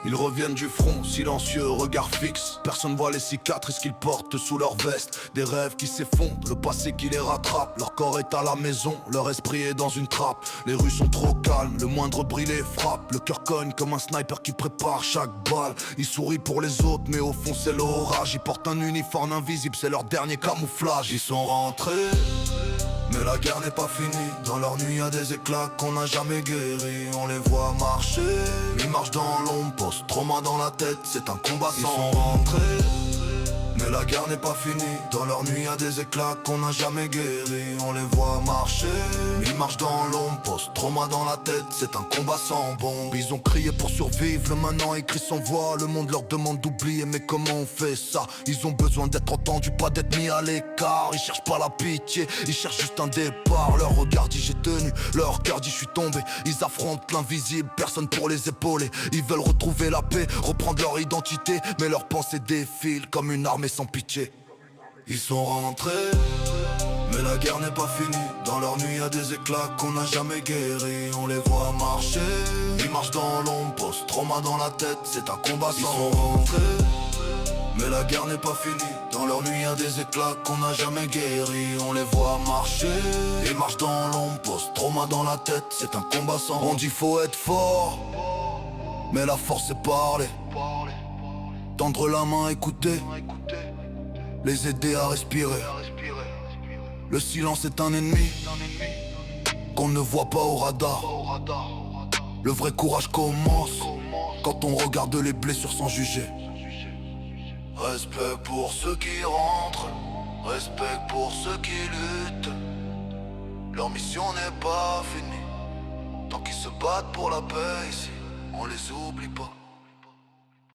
Ils reviennent du front, silencieux, regard fixe. Personne voit les cicatrices qu'ils portent sous leur veste. Des rêves qui s'effondrent, le passé qui les rattrape. Leur corps est à la maison, leur esprit est dans une trappe. Les rues sont trop calmes, le moindre bruit les frappe. Le cœur cogne comme un sniper qui prépare chaque balle. Ils sourient pour les autres, mais au fond c'est l'orage. Ils portent un uniforme invisible, c'est leur dernier camouflage. Ils sont rentrés, mais la guerre n'est pas finie. Dans leur nuit y'a des éclats qu'on n'a jamais guéris. On les voit marcher, ils marchent dans l'ombre, post-trauma dans la tête, c'est un combat sans. Ils sont rentrés, mais la guerre n'est pas finie. Dans leur nuit y'a des éclats qu'on n'a jamais guéris. On les voit marcher, ils marchent dans l'ombre, post-trauma dans la tête, c'est un combat sans bombe. Ils ont crié pour survivre, le maintenant écrit sans voix. Le monde leur demande d'oublier, mais comment on fait ça? Ils ont besoin d'être entendus, pas d'être mis à l'écart. Ils cherchent pas la pitié, ils cherchent juste un départ. Leur regard dit j'ai tenu, leur cœur dit je suis tombé. Ils affrontent l'invisible, personne pour les épauler. Ils veulent retrouver la paix, reprendre leur identité, mais leurs pensées défilent comme une armée sans pitié. Ils sont rentrés, mais la guerre n'est pas finie. Dans leur nuit y'a des éclats qu'on n'a jamais guéris. On les voit marcher, ils marchent dans l'ombre, post-trauma dans la tête, c'est un combat sans. Ils sont rentrés, mais la guerre n'est pas finie. Dans leur nuit y'a des éclats qu'on n'a jamais guéris. On les voit marcher, ils marchent dans l'ombre, post-trauma dans la tête, c'est un combat sans. On dit faut être fort, mais la force c'est parler. Tendre la main, écouter, les aider à respirer. Le silence est un ennemi qu'on ne voit pas au radar. Le vrai courage commence quand on regarde les blessures sans juger. Respect pour ceux qui rentrent, respect pour ceux qui luttent. Leur mission n'est pas finie. Tant qu'ils se battent pour la paix ici, on les oublie pas.